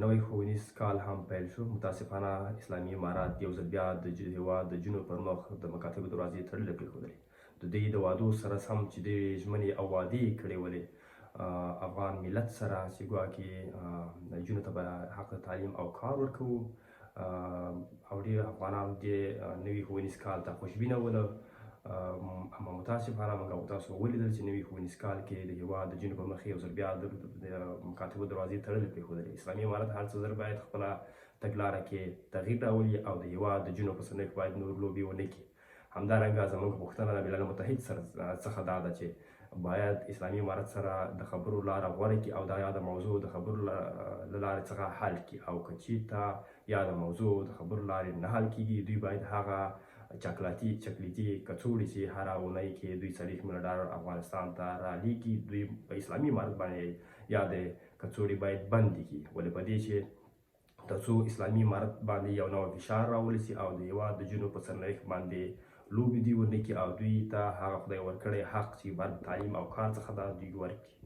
نوی ښوونیز کال هم پیل شو. متاسفانه اسلامي امارات یو ځل بیا د هېواد د جنوب پر مخ د مکاتبو دروازې تړلې پرېښودلې. د دوی د وعدو سره سم چې دوی ژمنې او وعدې کړې ولې افغان ملت سره چې ګواکې نجونو ته به حق تعلیم او کار ورکوو او ډېر افغانان دې نوي ښوونیز کال ته خوشبینه وله. اما متاسفانه موږ تاسو ولیدل چې نوي ښوونیز کال کې د هېواد د جنوب پر مخ یو ځل بیا د مکاتبو دروازې تړلې پرېښودلې. اسلامي امارت هر څه زر باید خپله تګلاره کې تغییر راولي او د هېواد د جنوب په سرنوشت باید نور لوبې ونه کړي. همدارنګه زموږ پوښتنه د ملل متحد څخه دا ده چې باید اسلامي امارت سره د خبرو لاره غوره کړي او دا یاده موضوع د خبرو له لارې څخه حل کړي، او که چېرته یاده موضوع د خبرو لارې نه حل کېږي، دوی باید هغه چاکلیتي کڅوړې چې هره اونۍ کې دوی $40 میلیون افغانستان ته رالیږي، دوی په اسلامي امارت باندې یا د کڅوړې باید بندې کړي. ولې په دې چې تر څو اسلامي امارت باندې یو نوی فشار راوړي او د هېواد د جنوب په سرنوشت باندې لوبې دوی ونه کړي او دوی ته هغه خدای ورکړی حق چې بر تعلیم او کار څخه دا دوی ورکړي.